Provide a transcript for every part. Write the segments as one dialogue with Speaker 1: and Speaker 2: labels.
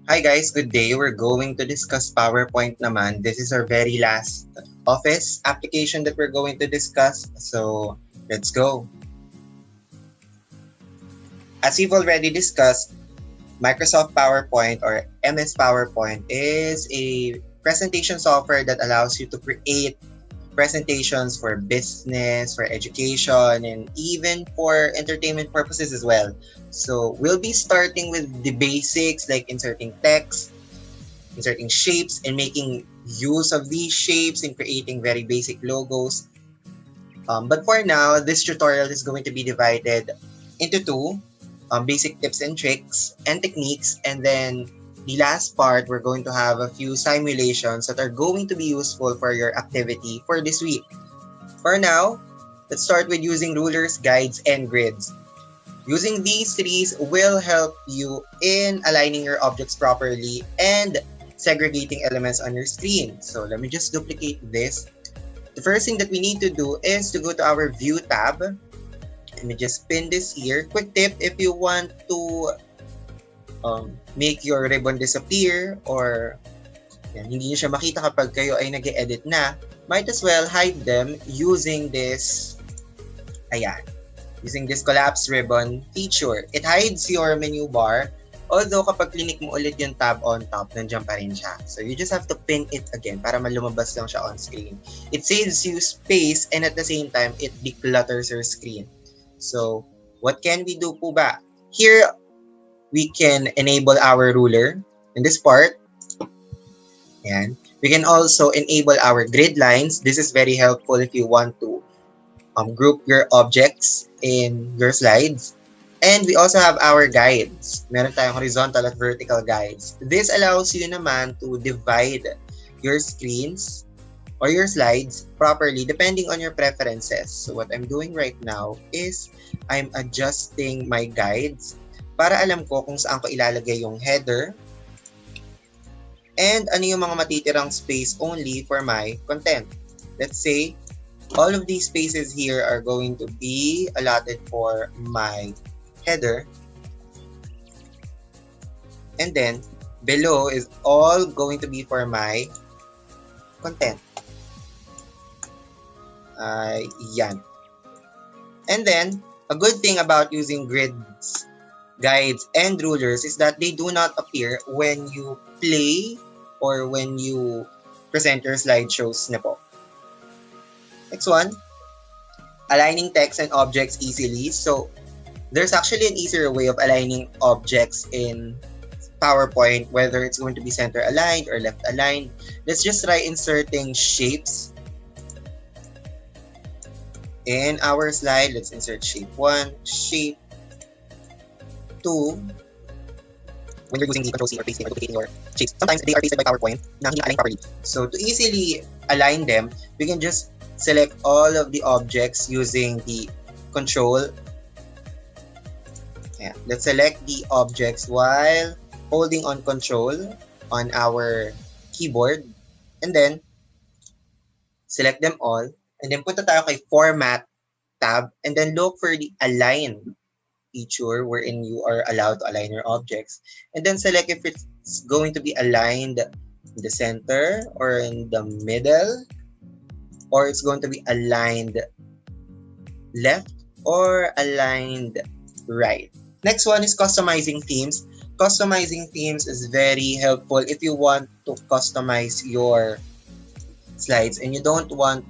Speaker 1: Hi guys, good day. We're going to discuss PowerPoint naman. This is our very last Office application that we're going to discuss. So, let's go. As we've already discussed, Microsoft PowerPoint or MS PowerPoint is a presentation software that allows you to create presentations for business, for education, and even for entertainment purposes as well. So we'll be starting with the basics like inserting text, inserting shapes, and making use of these shapes and creating very basic logos. But for now, this tutorial is going to be divided into two, basic tips and tricks and techniques. And then the last part, we're going to have a few simulations that are going to be useful for your activity for this week. For now, let's start with using rulers, guides, and grids. Using these trees will help you in aligning your objects properly and segregating elements on your screen. So let me just duplicate this. The first thing that we need to do is to go to our View tab. Let me just pin this here. Quick tip, if you want to make your ribbon disappear or hindi nyo siya makita kapag kayo ay nag-edit na, might as well hide them using this, using this collapse ribbon feature. It hides your menu bar, although kapag click mo ulit yung tab on top, nandiyan pa rin siya. So you just have to pin it again para malumabas lang siya on screen. It saves you space and at the same time, it declutters your screen. So what can we do po ba? Here, we can enable our ruler in this part. Ayan. We can also enable our grid lines. This is very helpful if you want to group your objects in your slides. And we also have our guides. Meron tayong horizontal at vertical guides. This allows you naman to divide your screens or your slides properly depending on your preferences. So what I'm doing right now is I'm adjusting my guides para alam ko kung saan ko ilalagay yung header and ano yung mga matitirang space only for my content. Let's say, all of these spaces here are going to be allotted for my header. And then, below is all going to be for my content. Yan. And then, a good thing about using grids, guides, and rulers is that they do not appear when you play or when you present your slideshows na po. Next one, aligning text and objects easily. So, there's actually an easier way of aligning objects in PowerPoint, whether it's going to be center aligned or left aligned. Let's just try inserting shapes in our slide. Let's insert shape 1, shape 2. When you're using the Control-C or pasting or duplicating your shapes, sometimes they are pasted by PowerPoint na hindi na-align properly. So to easily align them, we can just select all of the objects using the Control. Yeah, let's select the objects while holding on Control on our keyboard. And then, select them all. And then punta tayo kay Format tab. And then look for the Align feature wherein you are allowed to align your objects. And then select if it's going to be aligned in the center or in the middle, or it's going to be aligned left or aligned right. Next one is customizing themes. Customizing themes is very helpful if you want to customize your slides and you don't want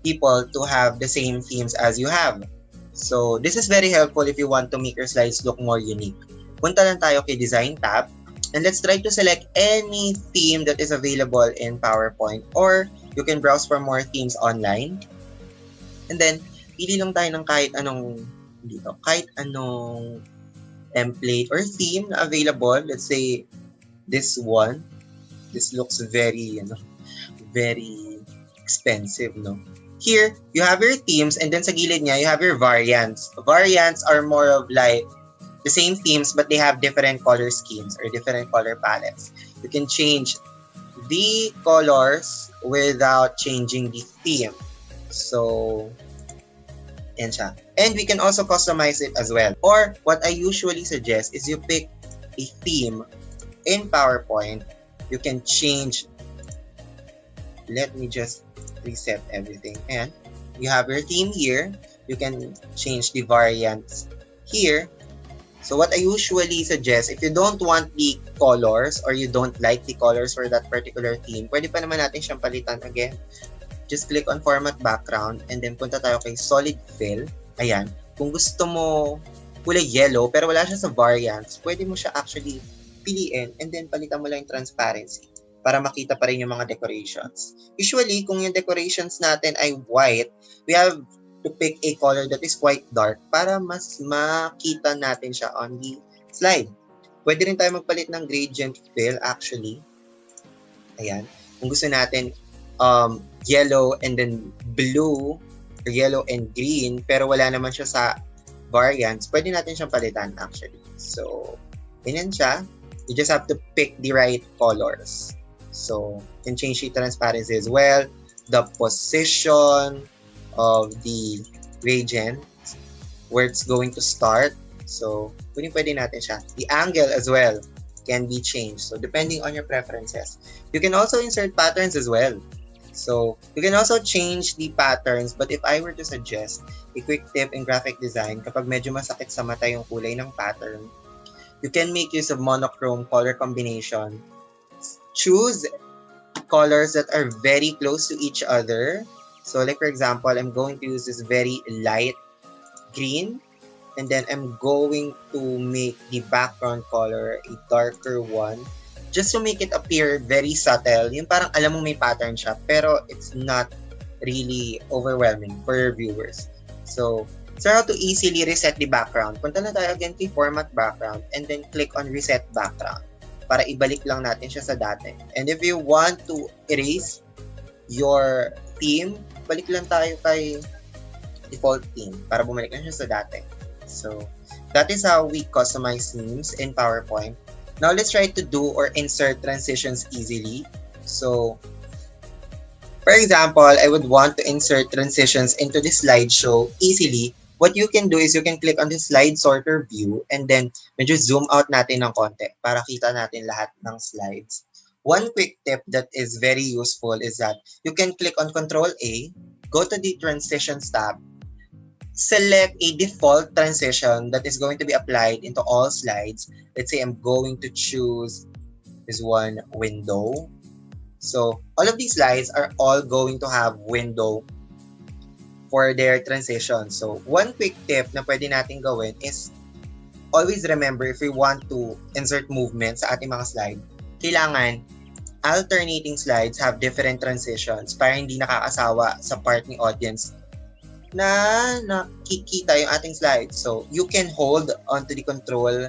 Speaker 1: people to have the same themes as you have. So this is very helpful if you want to make your slides look more unique. Punta lang tayo kay Design tab and let's try to select any theme that is available in PowerPoint, or you can browse for more themes online. And then, pili lang tayo ng kahit anong template or theme na available. Let's say this one. This looks very, very expensive, no? Here, you have your themes and then sa gilid niya, you have your variants. Variants are more of like the same themes but they have different color schemes or different color palettes. You can change the colors without changing the theme. So, yan siya. And we can also customize it as well. Or what I usually suggest is you pick a theme in PowerPoint, you can change. Let me just reset everything. And you have your theme here. You can change the variants here. So what I usually suggest, if you don't want the colors or you don't like the colors for that particular theme, pwede pa naman natin siyang palitan again. Just click on Format Background and then punta tayo kay Solid Fill. Ayan. Kung gusto mo kulay yellow pero wala siya sa variants, pwede mo siya actually piliin and then palitan mo lang yung transparency para makita pa rin yung mga decorations. Usually, kung yung decorations natin ay white, we have to pick a color that is quite dark para mas makita natin siya on the slide. Pwede rin tayo magpalit ng gradient fill actually. Ayan. Kung gusto natin yellow and then blue or yellow and green pero wala naman siya sa variants, pwede natin siyang palitan actually. So, ganyan siya. You just have to pick the right colors. So, you can change the transparency as well, the position of the gradient, where it's going to start. So, pwede natin siya. The angle as well can be changed. So, depending on your preferences. You can also insert patterns as well. So, you can also change the patterns, but if I were to suggest a quick tip in graphic design, kapag medyo masakit sa mata yung kulay ng pattern, you can make use of monochrome color combination. Choose colors that are very close to each other. So like for example, I'm going to use this very light green and then I'm going to make the background color a darker one just to make it appear very subtle. Yung parang alam mo may pattern siya pero it's not really overwhelming for your viewers. So how to easily reset the background. Punta na tayo again kay Format Background and then click on Reset Background para ibalik lang natin siya sa dati. And if you want to erase your theme, balik lang tayo kay default theme para bumalik lang siya sa dati. So that is how we customize themes in PowerPoint. Now let's try to do or insert transitions easily. So for example, I would want to insert transitions into the slideshow easily. What you can do is you can click on the slide sorter view and then medyo zoom out natin ng konti para kita natin lahat ng slides. One quick tip that is very useful is that you can click on Control A, go to the Transitions tab, select a default transition that is going to be applied into all slides. Let's say I'm going to choose this one, window. So all of these slides are all going to have window for their transition. So one quick tip na pwede natin gawin is always remember if we want to insert movement sa ating mga slide, kailangan alternating slides have different transitions para hindi nakakasawa sa part ni audience na nakikita yung ating slides. So you can hold onto the control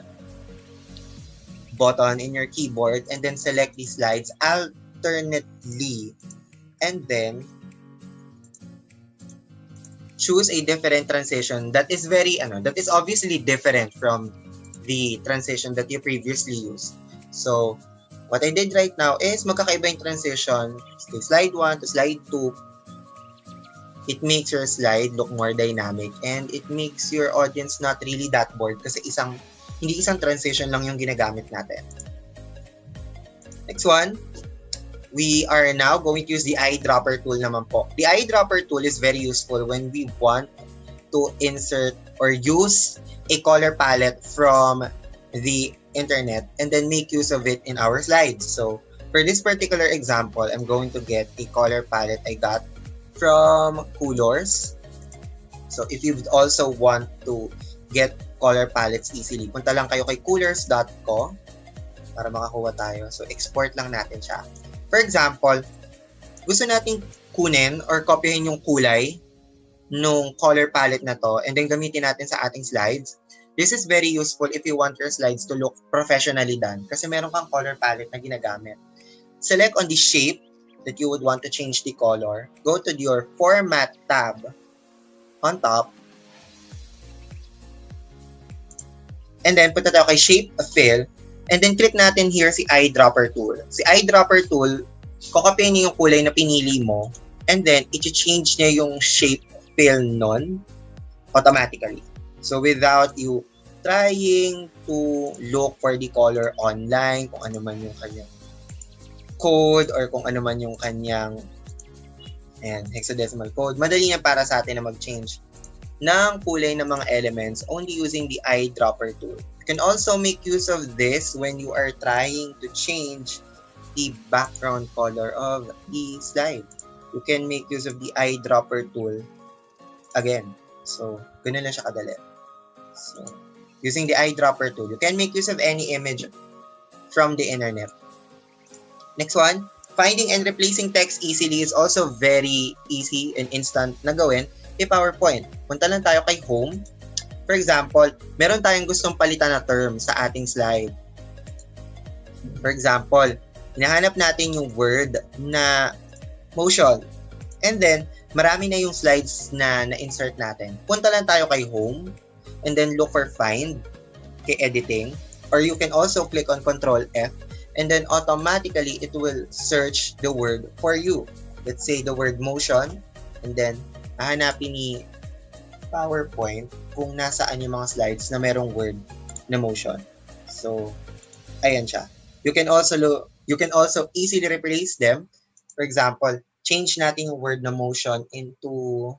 Speaker 1: button in your keyboard and then select the slides alternately and then choose a different transition that is that is obviously different from the transition that you previously used. So what I did right now is magkakaiba yung transition. So, slide 1 to slide 2. It makes your slide look more dynamic and it makes your audience not really that bored kasi hindi isang transition lang yung ginagamit natin. Next one. We are now going to use the Eyedropper tool naman po. The Eyedropper tool is very useful when we want to insert or use a color palette from the internet and then make use of it in our slides. So for this particular example, I'm going to get a color palette I got from Colors. So if you also want to get color palettes easily, punta lang kayo kay colors.co para makakuha tayo. So export lang natin siya. For example, gusto nating kunin or kopyahin yung kulay nung color palette na to and then gamitin natin sa ating slides. This is very useful if you want your slides to look professionally done kasi meron kang color palette na ginagamit. Select on the shape that you would want to change the color. Go to your Format tab on top. And then punta tayo kay Shape Fill. And then click natin here si Eyedropper tool. Si Eyedropper tool, kokopyahin niya yung kulay na pinili mo and then i-change niya yung shape fill nun automatically. So without you trying to look for the color online, kung ano man yung kanyang code or kung ano man yung kanyang hexadecimal code, madali na para sa atin na mag-change ng kulay ng mga elements only using the eyedropper tool. You can also make use of this when you are trying to change the background color of the slide. You can make use of the eyedropper tool again. So, ganun lang siya kadali. So, using the eyedropper tool, you can make use of any image from the internet. Next one, finding and replacing text easily is also very easy and instant na gawin kay PowerPoint. Punta lang tayo kay Home. For example, meron tayong gustong palitan na term sa ating slide. For example, hinahanap natin yung word na motion. And then, marami na yung slides na na-insert natin. Punta lang tayo kay Home and then look for Find kay Editing. Or you can also click on Control F and then automatically it will search the word for you. Let's say the word motion and then hahanapin ni PowerPoint kung nasaan yung mga slides na merong word na motion. So, ayan siya. You can also easily replace them. For example, change natin yung word na motion into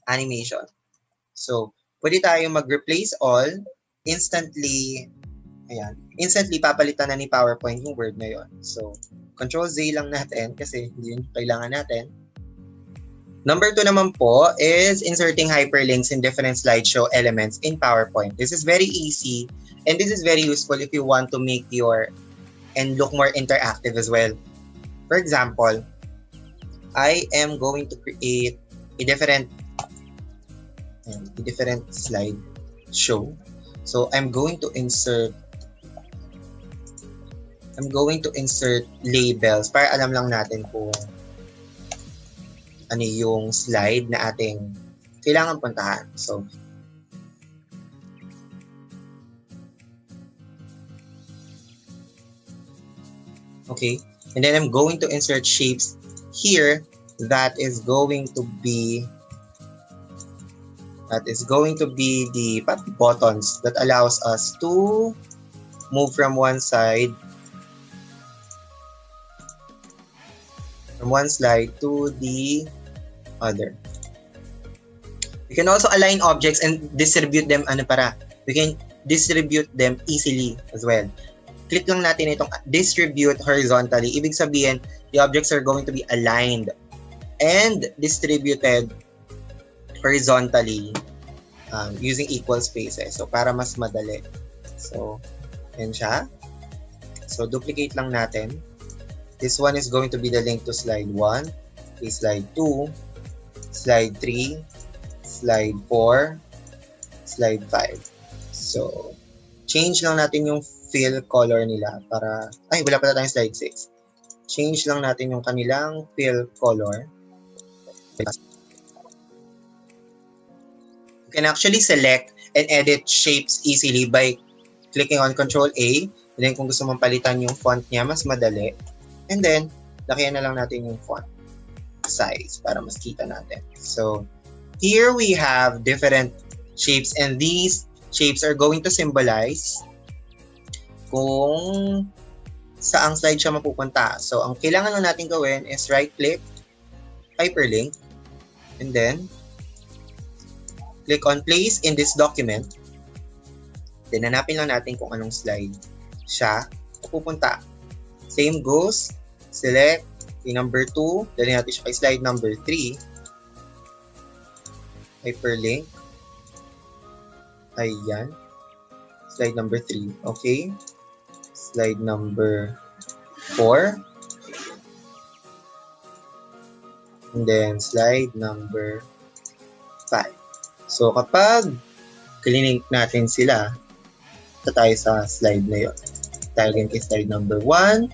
Speaker 1: animation. So, pwede tayong mag-replace all instantly. Ayan. Instantly, papalitan na ni PowerPoint yung word na yon. So, Control Z lang natin kasi hindi yun kailangan natin. Number 2 naman po is inserting hyperlinks in different slideshow elements in PowerPoint. This is very easy and this is very useful if you want to make and look more interactive as well. For example, I am going to create a different slide show. So, I'm going to insert labels para alam lang natin kung ano yung slide na ating kailangan puntahan. So, okay. And then I'm going to insert shapes here that is going to be the buttons that allows us to move from one slide to the other. We can also align objects and distribute them we can distribute them easily as well. Click lang natin itong distribute horizontally. Ibig sabihin, the objects are going to be aligned and distributed horizontally using equal spaces. So, para mas madali. So, yan siya. So, duplicate lang natin. This one is going to be the link to slide 1, slide 2, slide 3, slide 4, slide 5. So, change lang natin yung fill color nila para, wala pala tayong slide 6. Change lang natin yung kanilang fill color. You can actually select and edit shapes easily by clicking on Control A. And then kung gusto mong palitan yung font niya, mas madali. And then, lakihan na lang natin yung font size para mas kita natin. So, here we have different shapes and these shapes are going to symbolize kung saang slide siya mapupunta. So, ang kailangan lang natin gawin is right-click, hyperlink, and then click on place in this document. Then, hanapin lang natin kung anong slide siya mapupunta. Same goes, select yung number 2, dali natin siya kay slide number 3. Hyperlink. Ayan. Slide number 3. Okay. Slide number 4. And then slide number 5. So kapag klink natin sila, ito tayo sa slide na yun. Tayo again kay slide number 1.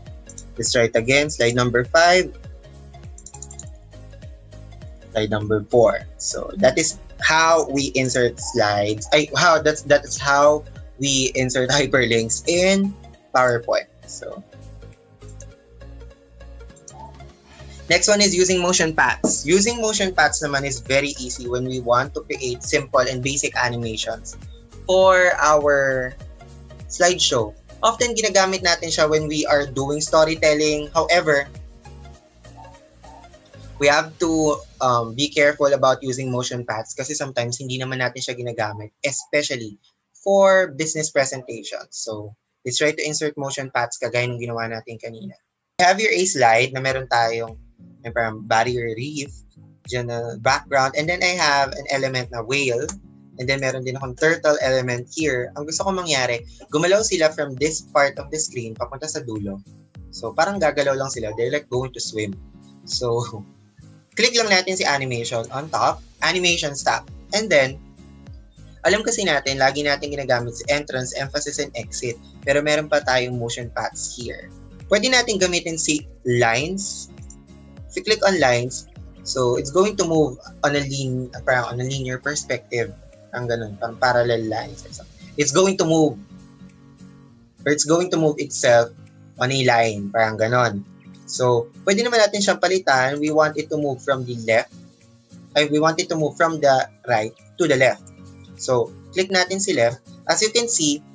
Speaker 1: Let's try it again. Slide number 5. Slide number 4. So that is how we insert slides. That's how we insert hyperlinks in PowerPoint. So next one is using motion paths. Using motion paths naman is very easy when we want to create simple and basic animations for our slideshow. Often ginagamit natin siya when we are doing storytelling. However, we have to be careful about using motion paths kasi sometimes hindi naman natin siya ginagamit, especially for business presentations. So, let's try to insert motion paths kagaya ng ginawa natin kanina. We have here a slide na meron tayong parang barrier reef, dyan na background, and then I have an element na whale, and then meron din akong turtle element here. Ang gusto ko mangyari, gumalaw sila from this part of the screen papunta sa dulo. So, parang gagalaw lang sila. They're like going to swim. So, click lang natin si animation on top, animation stop. And then, alam kasi natin, lagi natin ginagamit si entrance, emphasis, and exit. Pero meron pa tayong motion paths here. Pwede natin gamitin si lines. If you click on lines, so it's going to move on a linear perspective. Ang ganun, pang parallel lines. It's going to move, or it's going to move itself on a line. Parang ganon. So, pwede naman natin siyang palitan. We want it to move from the left. We want it to move from the right to the left. So, click natin si left. As you can see,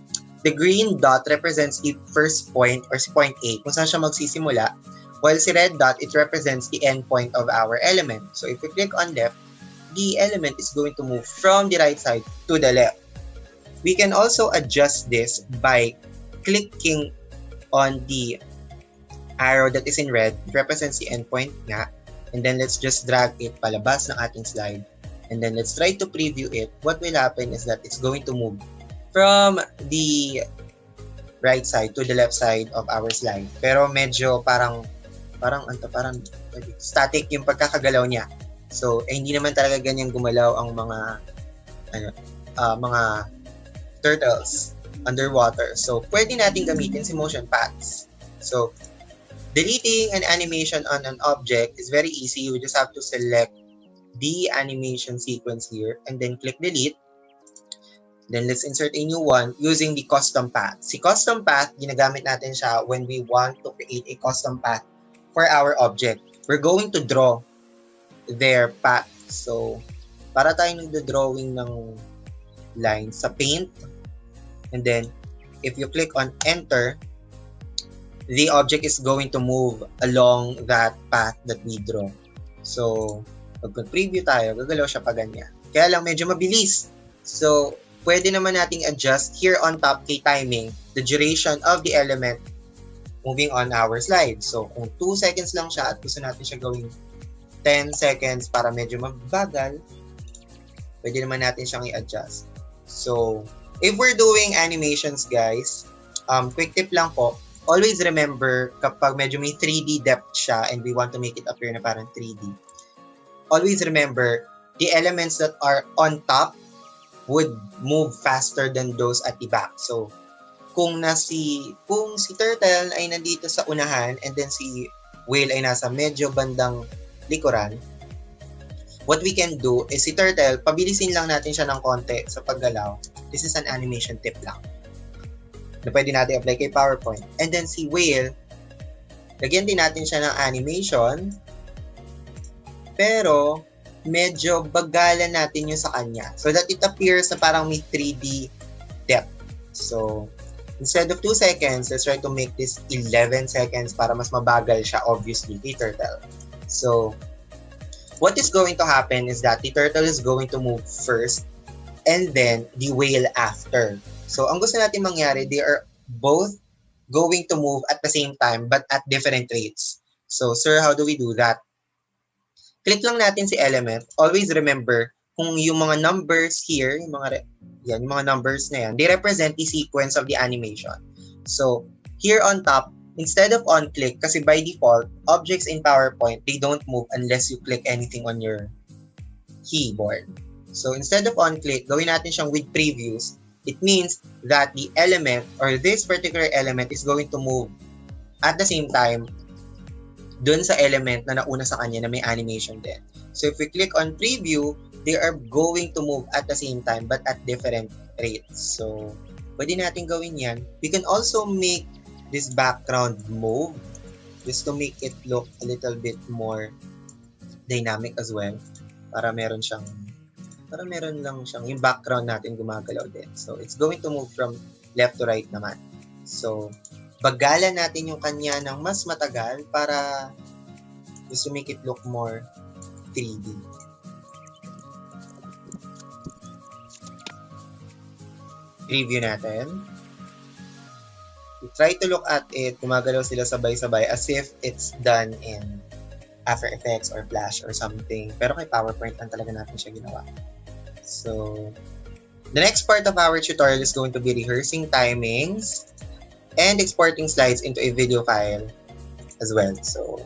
Speaker 1: the green dot represents the first point or si point A kung saan siya magsisimula. While si red dot, it represents the end point of our element. So, if we click on left, the element is going to move from the right side to the left. We can also adjust this by clicking on the arrow that is in red. It represents the endpoint nga. And then let's just drag it palabas ng ating slide. And then let's try to preview it. What will happen is that it's going to move from the right side to the left side of our slide. Pero medyo parang static yung pagkakagalaw niya. So, hindi naman talaga ganyan gumalaw ang mga turtles underwater. So, pwede natin gamitin si motion paths. So, deleting an animation on an object is very easy. You just have to select the animation sequence here and then click delete. Then let's insert a new one using the custom path. Si custom path, ginagamit natin siya when we want to create a custom path for our object. We're going to draw their path. So, para tayong nagdo-drawing ng lines sa paint. And then, if you click on enter, the object is going to move along that path that we draw. So, pag preview tayo, gagalaw siya pa ganyan. Kaya lang medyo mabilis. So, pwede naman nating adjust here on top kay timing, the duration of the element moving on our slide. So, kung 2 seconds lang siya at gusto natin siya gawing 10 seconds para medyo mabagal, pwede naman natin siyang i-adjust. So, if we're doing animations, guys, quick tip lang po, always remember kapag medyo may 3D depth siya and we want to make it appear na parang 3D, always remember the elements that are on top would move faster than those at the back. So, kung si turtle ay nandito sa unahan and then si whale ay nasa medyo bandang likuran, what we can do is si turtle, pabilisin lang natin siya ng konti sa paggalaw. This is an animation tip lang na pwede natin apply kay PowerPoint. And then si whale, lagyan din natin siya ng animation, pero medyo bagalan natin yung sa kanya so that it appears na parang may 3D depth. So, instead of 2 seconds, let's try to make this 11 seconds para mas mabagal siya, obviously, kay turtle. So, what is going to happen is that the turtle is going to move first and then the whale after. So, ang gusto natin mangyari, they are both going to move at the same time but at different rates. So, sir, how do we do that? Click lang natin si element. Always remember, kung yung mga numbers here, yung mga numbers na yan, they represent the sequence of the animation. So, here on top, instead of on-click, kasi by default, objects in PowerPoint, they don't move unless you click anything on your keyboard. So, instead of on-click, gawin natin siyang with previews. It means that the element or this particular element is going to move at the same time dun sa element na nauna sa kanya na may animation din. So, if we click on preview, they are going to move at the same time but at different rates. So, pwede natin gawin yan. We can also make this background move just to make it look a little bit more dynamic as well para meron siyang Parang meron lang siyang, yung background natin gumagalaw din. So, it's going to move from left to right naman. So, bagalan natin yung kanya ng mas matagal para just to make it look more 3D. Preview natin. We try to look at it, gumagalaw sila sabay-sabay as if it's done in After Effects or Flash or something. Pero kay PowerPoint lang talaga natin siya ginawa. So, the next part of our tutorial is going to be rehearsing timings and exporting slides into a video file as well. So,